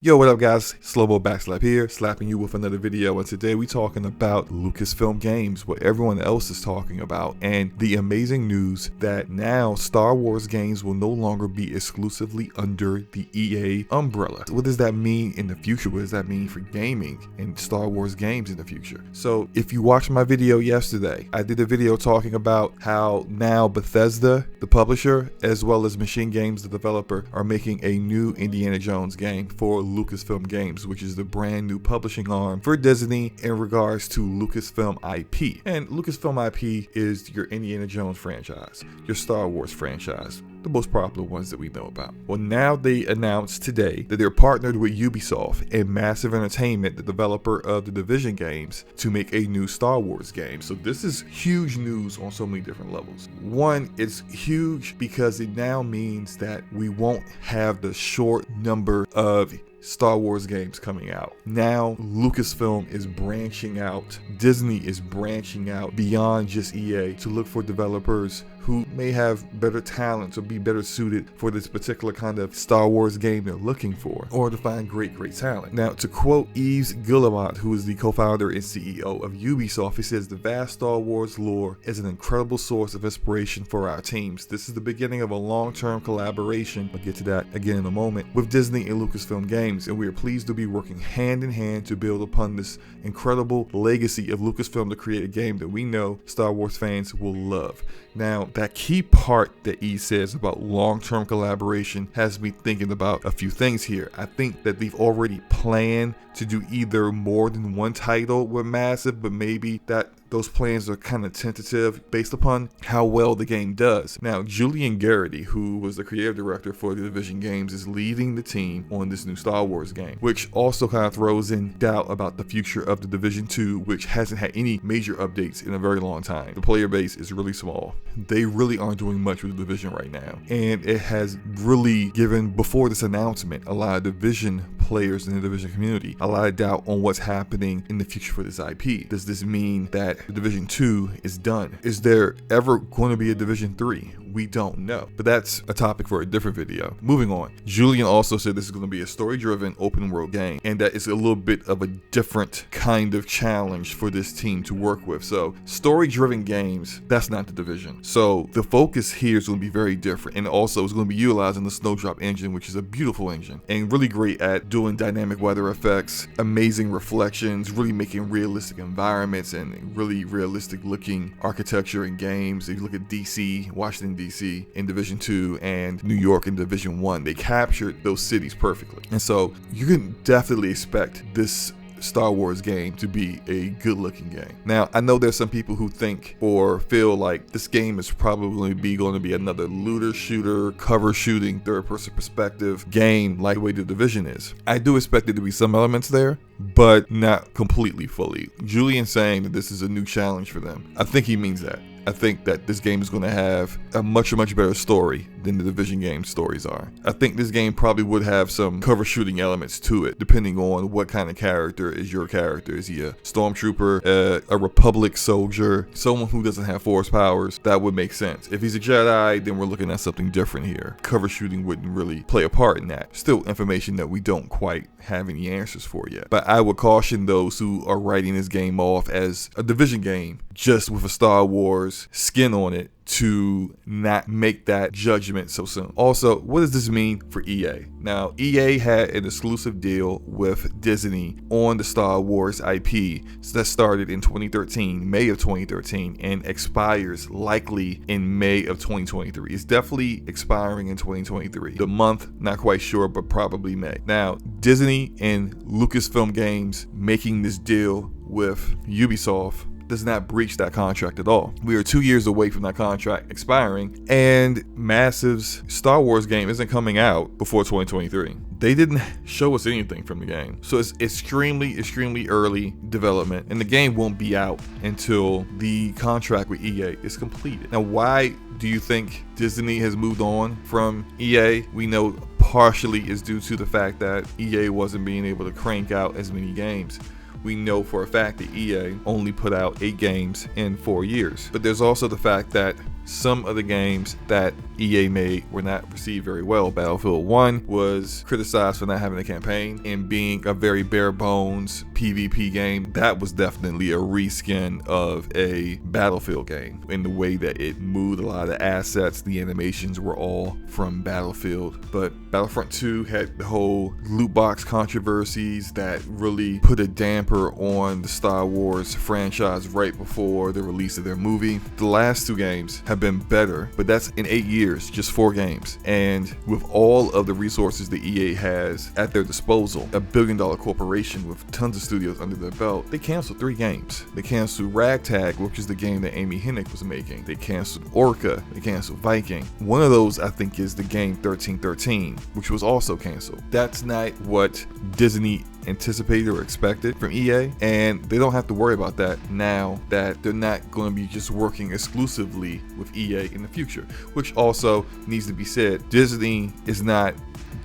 Yo, what up guys? Slowbo Backslap here, slapping you with another video, and today we talking about Lucasfilm Games, what everyone else is talking about, and the amazing news that now Star Wars games will no longer be exclusively under the EA umbrella. What does that mean in the future? What does that mean for gaming and Star Wars games in the future? So if you watched my video yesterday, I did a video talking about how now Bethesda, the publisher, as well as Machine Games, the developer, are making a new Indiana Jones game for Lucasfilm Games, which is the brand new publishing arm for Disney in regards to Lucasfilm IP. And Lucasfilm IP is your Indiana Jones franchise, your Star Wars franchise, the most popular ones that we know about. Well, now they announced today that they're partnered with Ubisoft and Massive Entertainment, the developer of the Division games, to make a new Star Wars game. So this is huge news on so many different levels. One, it's huge because it now means that we won't have the short number of Star Wars games coming out. Now Lucasfilm is branching out, Disney is branching out beyond just EA to look for developers who may have better talents or be better suited for this particular kind of Star Wars game they're looking for, or to find great talent. Now, to quote Yves Guillemot, who is the co-founder and CEO of Ubisoft, he says, "The vast Star Wars lore is an incredible source of inspiration for our teams. This is the beginning of a long-term collaboration," I'll get to that again in a moment, "with Disney and Lucasfilm Games, and we are pleased to be working hand in hand to build upon this incredible legacy of Lucasfilm to create a game that we know Star Wars fans will love." Now, that key part that E says about long-term collaboration has me thinking about a few things here. I think that they've already planned to do either more than one title with Massive, but maybe that those plans are kind of tentative based upon how well the game does. Now, Julian Garrity, who was the creative director for the Division games, is leading the team on this new Star Wars game, which also kind of throws in doubt about the future of the Division 2, which hasn't had any major updates in a very long time. The player base is really small. They really aren't doing much with the Division right now, and it has really given, before this announcement, a lot of Division players in the Division community a lot of doubt on what's happening in the future for this IP. Does this mean that Division 2 is done? Is there ever going to be a Division 3? We don't know, but that's a topic for a different video. Moving on, Julian also said this is going to be a story-driven open world game, and that it's a little bit of a different kind of challenge for this team to work with. So story-driven games, that's not the Division. So the focus here is going to be very different, and also it's going to be utilizing the Snowdrop engine, which is a beautiful engine and really great at doing dynamic weather effects, amazing reflections, really making realistic environments and really realistic looking architecture in games. If you look at DC, Washington DC in Division 2 and New York in Division 1, they captured those cities perfectly. And so you can definitely expect this Star Wars game to be a good looking game. Now, I know there's some people who think or feel like this game is probably going to be another looter shooter, cover shooting, third person perspective game like the way the Division is. I do expect there to be some elements there, but not completely fully. Julian's saying that this is a new challenge for them. I think he means that. I think that this game is going to have a much better story than the Division game stories are. I think this game probably would have some cover shooting elements to it, depending on what kind of character is your character. Is he a stormtrooper, a Republic soldier, someone who doesn't have force powers? That would make sense. If he's a Jedi, then we're looking at something different here. Cover shooting wouldn't really play a part in that. Still information that we don't quite have any answers for yet. But I would caution those who are writing this game off as a Division game just with a Star Wars skin on it to not make that judgment so soon. Also, what does this mean for EA? Now, EA had an exclusive deal with Disney on the Star Wars IP that started in 2013, May of 2013, and expires likely in May of 2023. It's definitely expiring in 2023. The month, not quite sure, but probably May. Now, Disney and Lucasfilm Games making this deal with Ubisoft does not breach that contract at all. We are 2 years away from that contract expiring, and Massive's Star Wars game isn't coming out before 2023. They didn't show us anything from the game. So it's extremely early development, and the game won't be out until the contract with EA is completed. Now, why do you think Disney has moved on from EA? We know partially is due to the fact that EA wasn't being able to crank out as many games. We know for a fact that EA only put out 8 games in 4 years. But there's also the fact that some of the games that EA made were not received very well. Battlefield 1 was criticized for not having a campaign and being a very bare bones PvP game. That was definitely a reskin of a Battlefield game in the way that it moved. A lot of the assets, the animations were all from Battlefield. But Battlefront 2 had the whole loot box controversies that really put a damper on the Star Wars franchise right before the release of their movie. The last 2 games have been better, but that's in 8 years, just 4 games. And with all of the resources that EA has at their disposal, a billion-dollar corporation with tons of studios under their belt, they canceled 3 games. They canceled Ragtag, which is the game that Amy Hennig was making. They canceled Orca. They canceled Viking. One of those, I think, is the game 1313, which was also canceled. That's not what Disney anticipated or expected from EA, and they don't have to worry about that now that they're not going to be just working exclusively with EA in the future. Which also needs to be said, Disney is not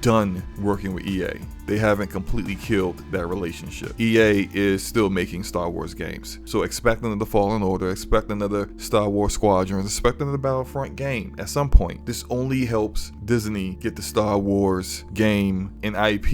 done working with EA. They haven't completely killed that relationship. EA is still making Star Wars games. So expect another Fallen Order, expect another Star Wars Squadrons, expect another Battlefront game at some point. This only helps Disney get the Star Wars game and IP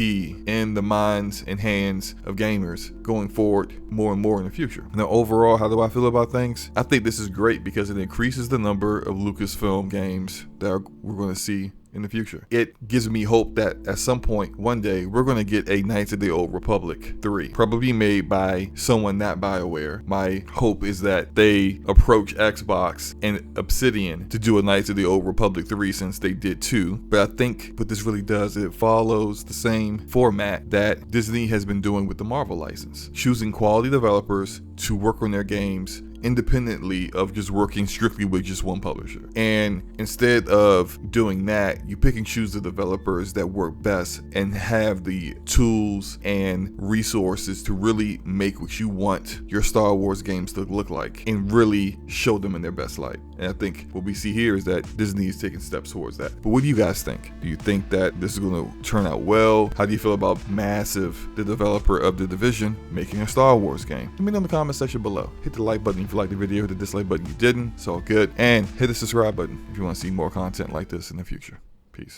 in the minds and hands of gamers going forward more and more in the future. Now, overall, how do I feel about things? I think this is great because it increases the number of Lucasfilm games that we're going to see in the future. It gives me hope that at some point, one day, we're going to get a Knights of the Old Republic 3, probably made by someone not BioWare. My hope is that they approach Xbox and Obsidian to do a Knights of the Old Republic 3 since they did 2. But I think what this really does, it follows the same format that Disney has been doing with the Marvel license, choosing quality developers to work on their games independently of just working strictly with just one publisher. And instead of doing that, you pick and choose the developers that work best and have the tools and resources to really make what you want your Star Wars games to look like and really show them in their best light. And I think what we see here is that Disney is taking steps towards that. But what do you guys think? Do you think that this is going to turn out well? How do you feel about Massive, the developer of The Division, making a Star Wars game? Let me know in the comment section below. Hit the like button if you liked the video, hit the dislike button if you didn't. It's all good. And hit the subscribe button if you want to see more content like this in the future. Peace.